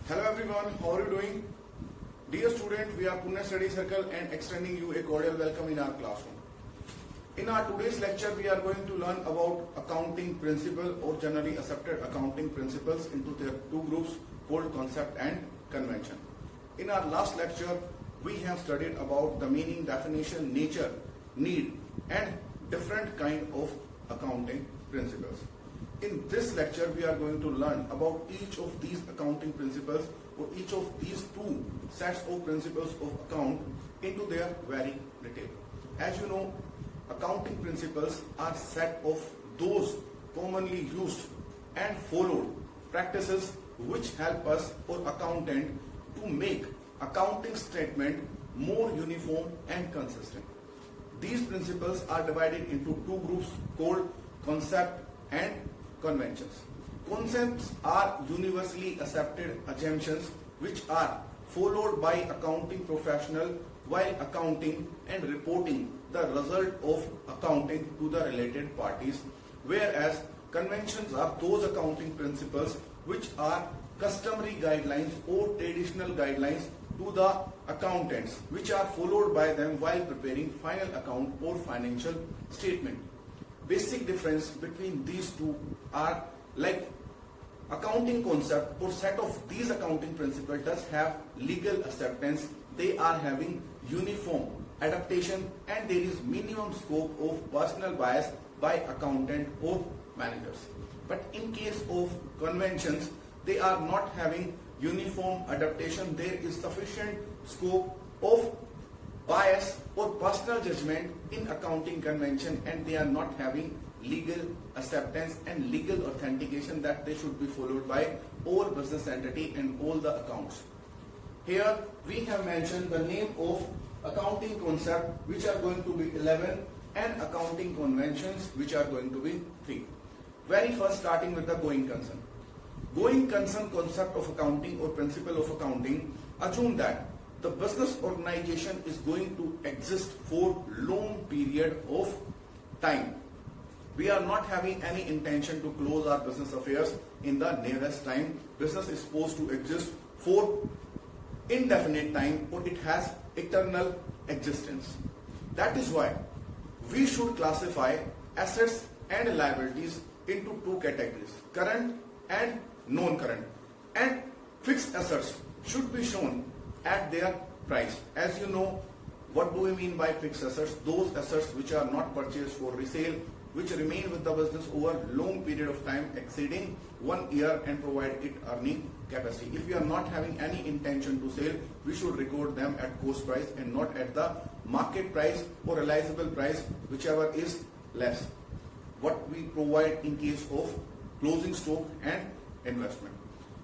Hello everyone, how are you doing? Dear student, we are Pune Study Circle and extending you a cordial welcome in our classroom. In our today's lecture, we are going to learn about accounting principle or generally accepted accounting principles into their two groups called concept and convention. In our last lecture, we have studied about the meaning, definition, nature, need and different kind of accounting principles. In this lecture, we are going to learn about each of these accounting principles or each of these two sets of principles of account into their very detail. As you know, accounting principles are set of those commonly used and followed practices which help us or accountant to make accounting statement more uniform and consistent. These principles are divided into two groups called concept and conventions. Concepts are universally accepted assumptions which are followed by accounting professional while accounting and reporting the result of accounting to the related parties, whereas conventions are those accounting principles which are customary guidelines or traditional guidelines to the accountants which are followed by them while preparing final account or financial statement. Basic difference between these two are like accounting concept or set of these accounting principles does have legal acceptance, they are having uniform adaptation and there is minimum scope of personal bias by accountant or managers. But in case of conventions, they are not having uniform adaptation, there is sufficient scope of bias or personal judgment in accounting convention and they are not having legal acceptance and legal authentication that they should be followed by all business entity and all the accounts. Here we have mentioned the name of accounting concept which are going to be 11 and accounting conventions which are going to be 3. Very first starting with the going concern. Going concern concept of accounting or principle of accounting assume that the business organization is going to exist for long period of time. We are not having any intention to close our business affairs in the nearest time. Business is supposed to exist for indefinite time or it has eternal existence. That is why we should classify assets and liabilities into two categories, current and non-current, and fixed assets should be shown at their price. As you know, what do we mean by fixed assets? Those assets which are not purchased for resale, which remain with the business over long period of time exceeding 1 year and provide it earning capacity. If we are not having any intention to sell, we should record them at cost price and not at the market price or realizable price, whichever is less. What we provide in case of closing stock and investment.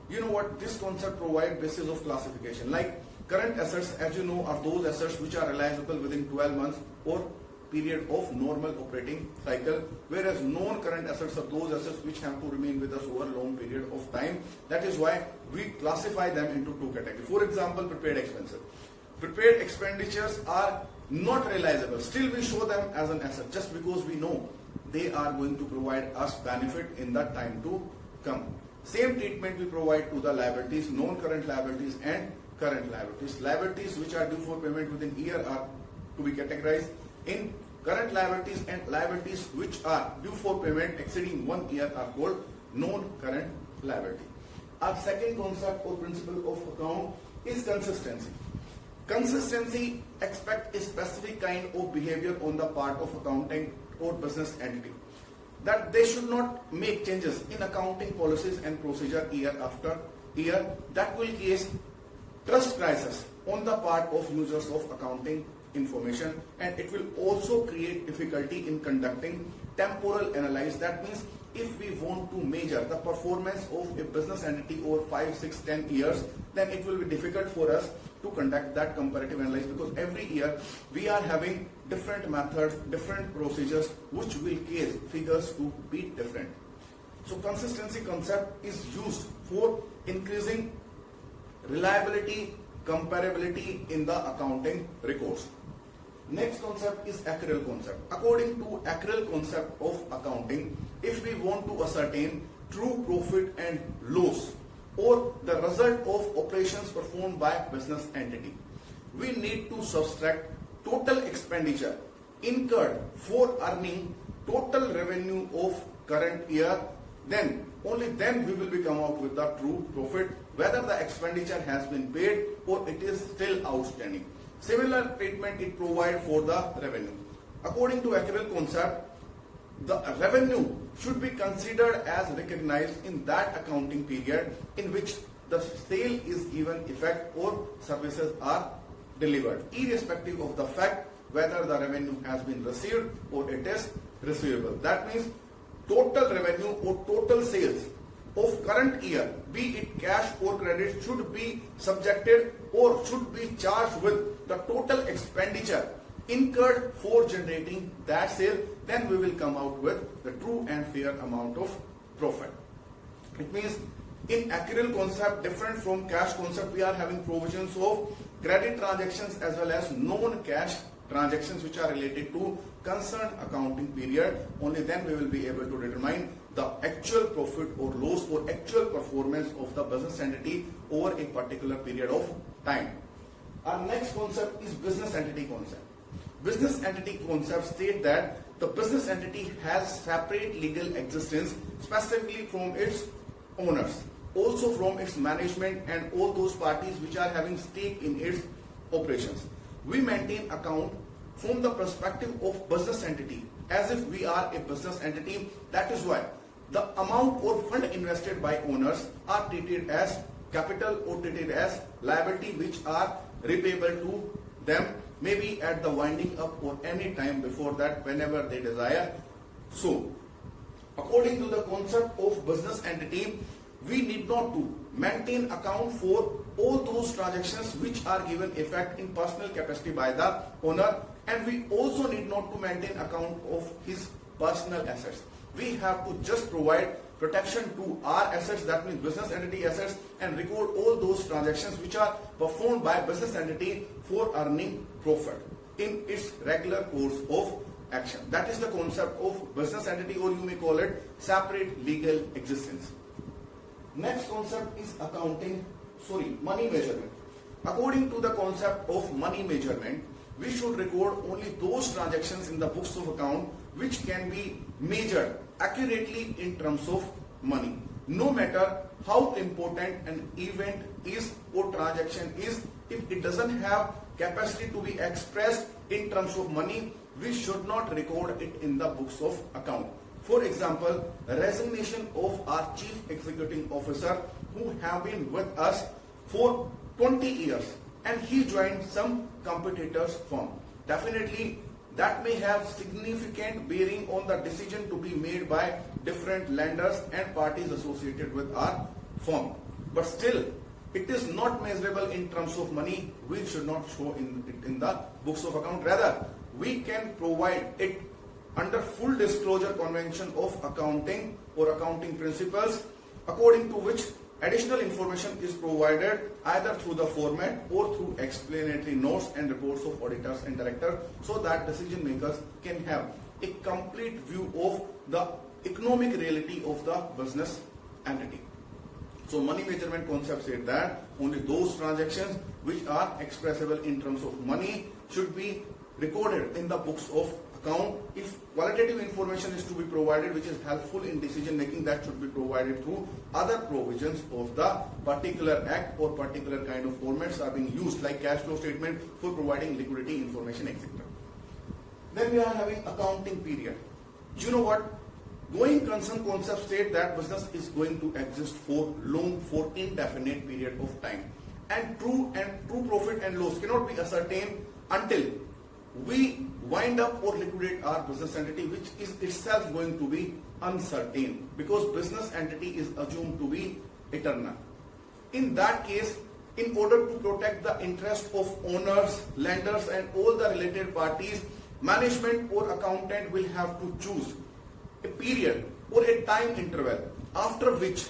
You know what this concept provides basis of classification. Like current assets, as you know, are those assets which are realizable within 12 months or period of normal operating cycle, whereas non-current assets are those assets which have to remain with us over a long period of time. That is why we classify them into two categories. For example, prepaid expenses. Prepaid expenditures are not realizable. Still we show them as an asset just because we know they are going to provide us benefit in the time to come. Same treatment we provide to the liabilities, non-current liabilities and current liabilities. Liabilities which are due for payment within a year are to be categorized in current liabilities, and liabilities which are due for payment exceeding 1 year are called non-current liability. Our second concept or principle of account is consistency. Consistency expects a specific kind of behavior on the part of accounting or business entity, that they should not make changes in accounting policies and procedure year after year. That will cause trust crisis on the part of users of accounting information, and it will also create difficulty in conducting temporal analysis. That means if we want to measure the performance of a business entity over 5, 6, 10 years, then it will be difficult for us to conduct that comparative analysis, because every year we are having different methods, different procedures which will cause figures to be different. So consistency concept is used for increasing reliability, comparability in the accounting records. Next concept is accrual concept. According to accrual concept of accounting, if we want to ascertain true profit and loss or the result of operations performed by business entity. We need to subtract total expenditure incurred for earning total revenue of current year. Then only then we will be come out with the true profit, whether the expenditure has been paid or it is still outstanding. Similar treatment it provides for the revenue. According to actuarial concept, the revenue should be considered as recognized in that accounting period in which the sale is given effect or services are delivered, irrespective of the fact whether the revenue has been received or it is receivable. That means total revenue or total sales of current year, be it cash or credit, should be subjected or should be charged with the total expenditure incurred for generating that sale. Then we will come out with the true and fair amount of profit. It means in actuarial concept, different from cash concept, we are having provisions of credit transactions as well as non-cash transactions which are related to concerned accounting period. Only then we will be able to determine the actual profit or loss or actual performance of the business entity over a particular period of time. Our next concept is business entity concept. Business entity concept state that the business entity has separate legal existence specifically from its owners, also from its management and all those parties which are having stake in its operations. We maintain account from the perspective of business entity as if we are a business entity. That is why the amount or fund invested by owners are treated as capital or treated as liability which are repayable to them, maybe at the winding up or any time before that whenever they desire. So, according to the concept of business entity, we need not to maintain account for all those transactions which are given effect in personal capacity by the owner, and we also need not to maintain account of his personal assets. We have to just provide protection to our assets, that means business entity assets, and record all those transactions which are performed by business entity for earning profit in its regular course of action. That is the concept of business entity, or you may call it separate legal existence. Next concept is money measurement. According to the concept of money measurement, we should record only those transactions in the books of account which can be measured accurately in terms of money. No matter how important an event is or transaction is, if it doesn't have capacity to be expressed in terms of money, we should not record it in the books of account. For example, resignation of our chief executive officer who have been with us for 20 years and he joined some competitors' firm. Definitely that may have significant bearing on the decision to be made by different lenders and parties associated with our firm. But still, it is not measurable in terms of money. We should not show it in the books of account. Rather, we can provide it under full disclosure convention of accounting or accounting principles, according to which additional information is provided either through the format or through explanatory notes and reports of auditors and directors, so that decision makers can have a complete view of the economic reality of the business entity. So money measurement concept said that only those transactions which are expressible in terms of money should be recorded in the books of account. If qualitative information is to be provided which is helpful in decision making, that should be provided through other provisions of the particular act or particular kind of formats are being used, like cash flow statement for providing liquidity information, etc. Then we are having accounting period. You know what? Going concern concept state that business is going to exist for indefinite period of time, and true profit and loss cannot be ascertained until we wind up or liquidate our business entity, which is itself going to be uncertain because business entity is assumed to be eternal. In that case, in order to protect the interest of owners, lenders and all the related parties, management or accountant will have to choose a period or a time interval after which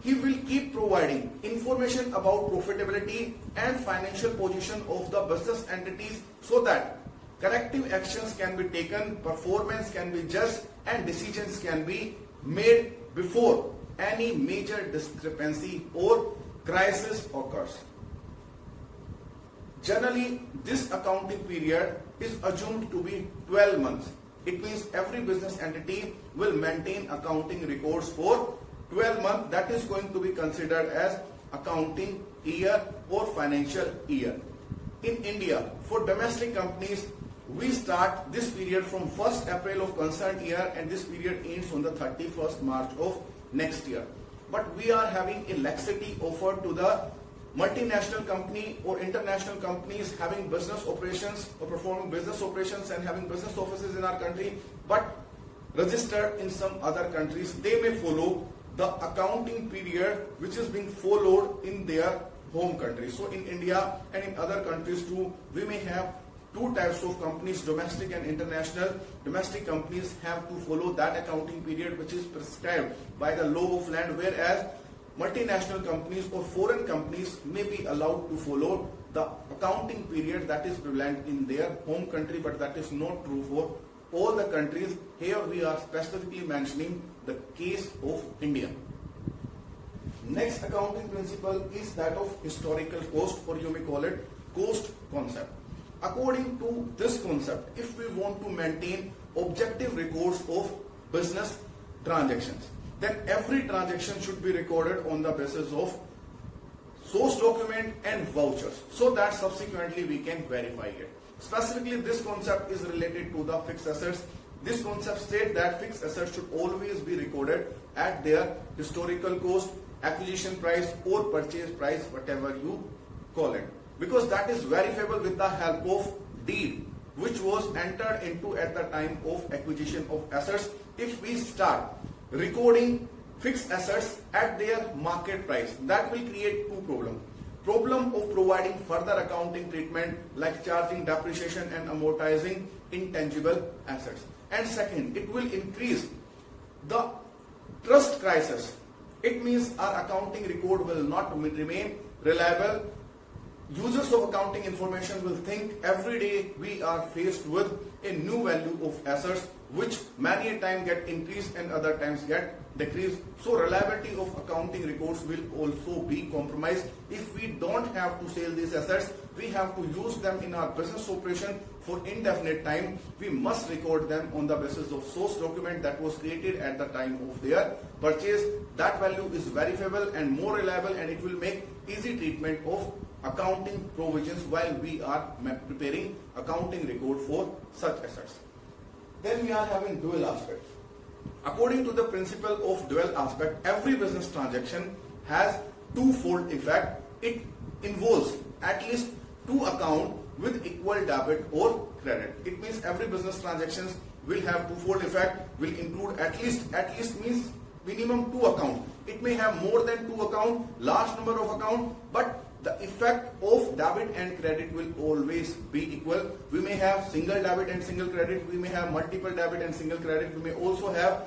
he will keep providing information about profitability and financial position of the business entities so that corrective actions can be taken, performance can be judged and decisions can be made before any major discrepancy or crisis occurs. Generally, this accounting period is assumed to be 12 months. It means every business entity will maintain accounting records for 12 months. That is going to be considered as accounting year or financial year. In India, for domestic companies, we start this period from 1st April of concerned year and this period ends on the 31st March of next year. But we are having a laxity offered to the multinational company or international companies having business operations or performing business operations and having business offices in our country but registered in some other countries. They may follow the accounting period which is being followed in their home country. So in India and in other countries too, we may have two types of companies, domestic and international. Domestic companies have to follow that accounting period which is prescribed by the law of land, whereas multinational companies or foreign companies may be allowed to follow the accounting period that is prevalent in their home country, but that is not true for all the countries. Here we are specifically mentioning the case of India. Next accounting principle is that of historical cost, or you may call it cost concept. According to this concept, if we want to maintain objective records of business transactions, then every transaction should be recorded on the basis of source document and vouchers so that subsequently we can verify it. Specifically, this concept is related to the fixed assets. This concept states that fixed assets should always be recorded at their historical cost, acquisition price or purchase price, whatever you call it, because that is verifiable with the help of deed which was entered into at the time of acquisition of assets. If we start recording fixed assets at their market price, that will create two problems. Problem of providing further accounting treatment like charging depreciation and amortizing intangible assets. And second, it will increase the trust crisis. It means our accounting record will not remain reliable. Users of accounting information will think every day we are faced with a new value of assets which many a time get increased and other times get decreased. So reliability of accounting records will also be compromised. If we don't have to sell these assets, we have to use them in our business operation for indefinite time. We must record them on the basis of source document that was created at the time of their purchase. That value is verifiable and more reliable, and it will make easy treatment of accounting provisions while we are preparing accounting record for such assets. Then we are having dual aspect. According to the principle of dual aspect, every business transaction has twofold effect. It involves at least two accounts with equal debit or credit. It means every business transactions will have twofold effect, will include at least means minimum two accounts. It may have more than two accounts, large number of accounts, but the effect of debit and credit will always be equal. We may have single debit and single credit. We may have multiple debit and single credit. We may also have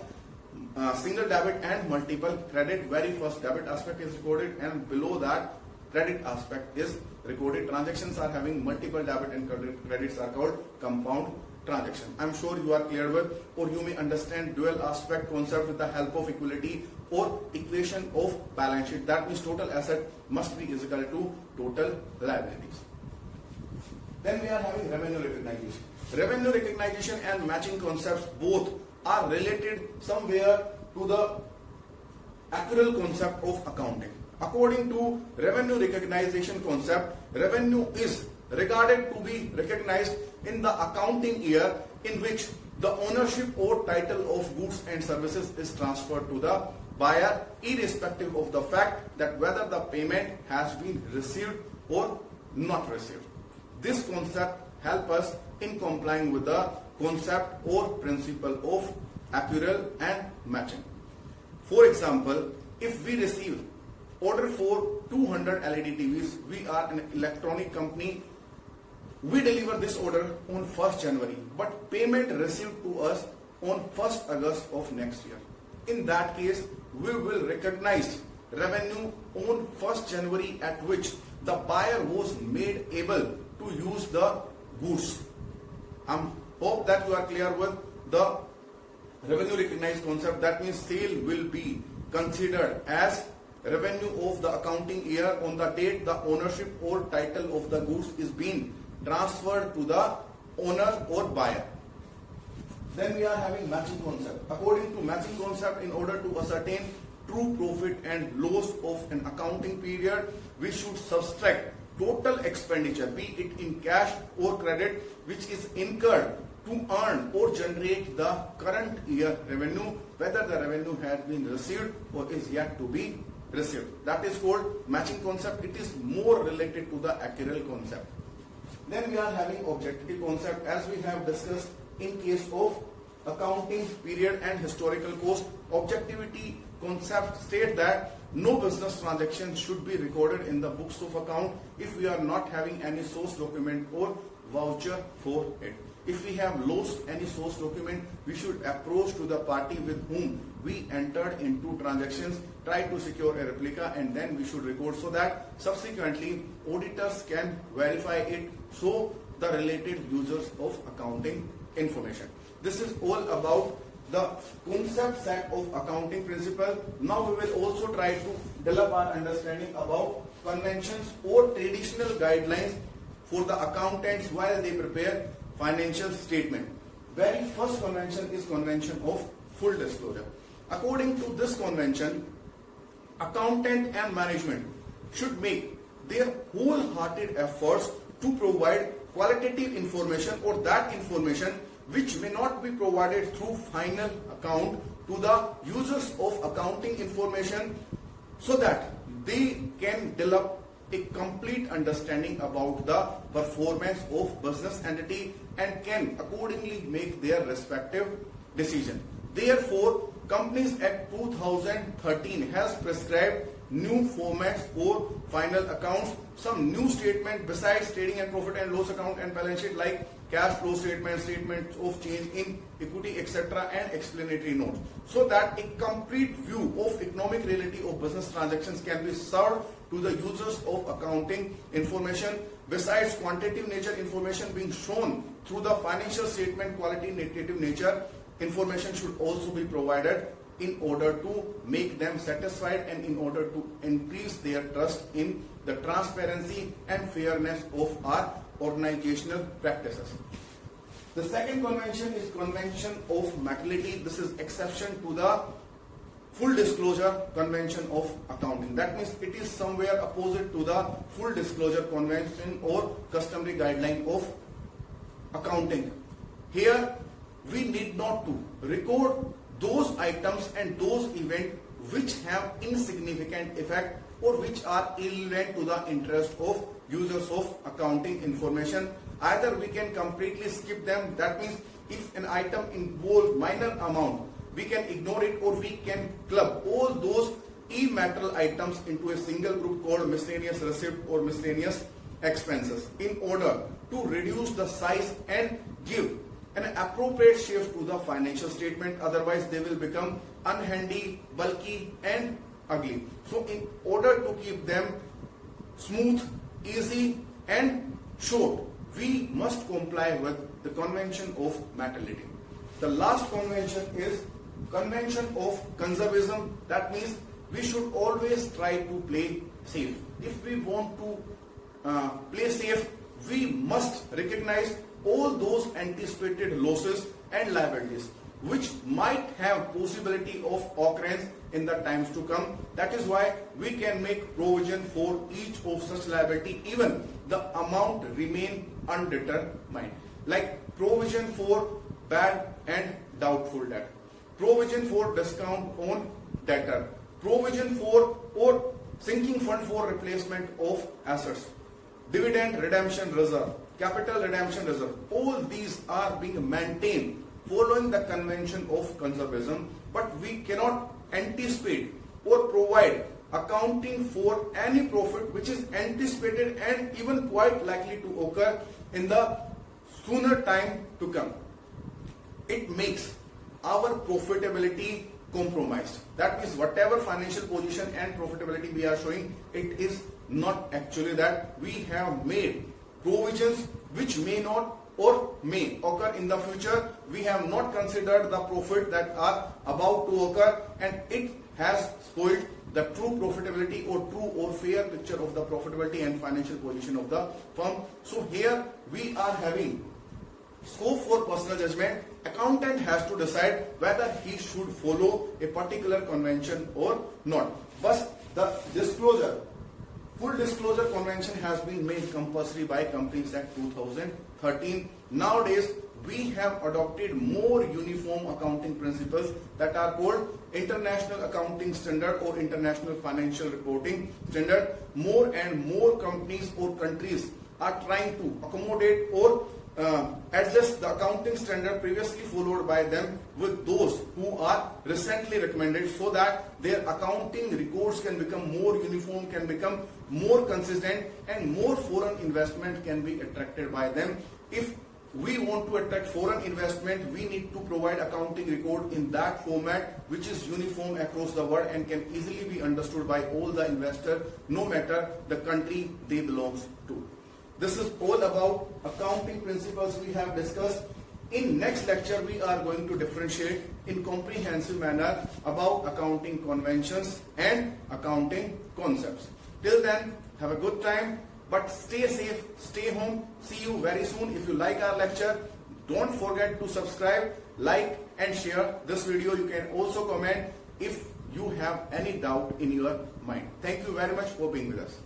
single debit and multiple credit. Very first debit aspect is recorded, and below that credit aspect is recorded. Transactions are having multiple debit and credits are called compound transaction. I'm sure you are clear with, or you may understand dual aspect concept with the help of equality or equation of balance sheet. That means total asset must be equal to total liabilities. Then we are having revenue recognition. Revenue recognition and matching concepts both are related somewhere to the actual concept of accounting. According to revenue recognition concept, revenue is regarded to be recognized in the accounting year in which the ownership or title of goods and services is transferred to the buyer, irrespective of the fact that whether the payment has been received or not received. This concept helps us in complying with the concept or principle of accrual and matching. For example, if we receive order for 200 LED TVs, we are an electronic company. We deliver this order on 1st January, but payment received to us on 1st August of next year. In that case, we will recognize revenue on 1st January at which the buyer was made able to use the goods. I hope that you are clear with the revenue recognized concept. That means sale will be considered as revenue of the accounting year on the date the ownership or title of the goods is being transferred to the owner or buyer. Then we are having matching concept. According to matching concept, in order to ascertain true profit and loss of an accounting period, we should subtract total expenditure, be it in cash or credit, which is incurred to earn or generate the current year revenue, whether the revenue has been received or is yet to be received. That is called matching concept. It is more related to the actuarial concept. Then we are having objective concept, as we have discussed in case of accounting period and historical cost. Objectivity concept state that no business transaction should be recorded in the books of account if we are not having any source document or voucher for it. If we have lost any source document, we should approach to the party with whom we entered into transactions, try to secure a replica, and then we should record so that subsequently auditors can verify it, so the related users of accounting information. This is all about the concept set of accounting principle. Now we will also try to develop our understanding about conventions or traditional guidelines for the accountants while they prepare financial statement. Very first convention is convention of full disclosure. According to this convention, accountant and management should make their wholehearted efforts to provide qualitative information or that information which may not be provided through final account to the users of accounting information, so that they can develop a complete understanding about the performance of business entity and can accordingly make their respective decision. Therefore, Companies Act 2013 has prescribed new formats for final accounts, some new statement besides trading and profit and loss account and balance sheet, like cash flow statement, statements of change in equity, etc., and explanatory notes, so that a complete view of economic reality of business transactions can be served to the users of accounting information. Besides quantitative nature information being shown through the financial statement, qualitative nature information should also be provided in order to make them satisfied and in order to increase their trust in the transparency and fairness of our organizational practices. The second convention is convention of materiality. This is exception to the full disclosure convention of accounting. That means it is somewhere opposite to the full disclosure convention or customary guideline of accounting. Here we need not to record those items and those events which have insignificant effect or which are irrelevant to the interest of users of accounting information. Either we can completely skip them, that means if an item involves minor amount, we can ignore it, or we can club all those immaterial items into a single group called miscellaneous receipt or miscellaneous expenses in order to reduce the size and give an appropriate shape to the financial statement. Otherwise they will become unhandy, bulky and ugly. So in order to keep them smooth, easy and short, we must comply with the convention of materiality. The last convention is convention of conservatism. That means we should always try to play safe. If we want to play safe, we must recognize all those anticipated losses and liabilities which might have possibility of occurrence in the times to come. That is why we can make provision for each of such liability even the amount remain undetermined, like provision for bad and doubtful debt, provision for discount on debtor, provision for or sinking fund for replacement of assets, dividend redemption reserve, capital redemption reserve. All these are being maintained following the convention of conservatism, but we cannot anticipate or provide accounting for any profit which is anticipated and even quite likely to occur in the sooner time to come. It makes our profitability compromised. That means whatever financial position and profitability we are showing, it is not actually that. We have made provisions which may not or may occur in the future. We have not considered the profit that are about to occur, and it has spoiled the true profitability or true or fair picture of the profitability and financial position of the firm. So here we are having scope for personal judgment. Accountant has to decide whether he should follow a particular convention or not. But the disclosure, full disclosure convention has been made compulsory by Companies Act 2013. Nowadays, we have adopted more uniform accounting principles that are called International Accounting Standard or International Financial Reporting Standard. More and more companies or countries are trying to accommodate or adjust the accounting standard previously followed by them with those who are recently recommended, so that their accounting records can become more uniform, can become more consistent, and more foreign investment can be attracted by them. If we want to attract foreign investment, we need to provide accounting record in that format which is uniform across the world and can easily be understood by all the investors, no matter the country they belong to. This is all about accounting principles we have discussed. In next lecture, we are going to differentiate in comprehensive manner about accounting conventions and accounting concepts. Till then, have a good time, but stay safe, stay home. See you very soon. If you like our lecture, don't forget to subscribe, like and share this video. You can also comment if you have any doubt in your mind. Thank you very much for being with us.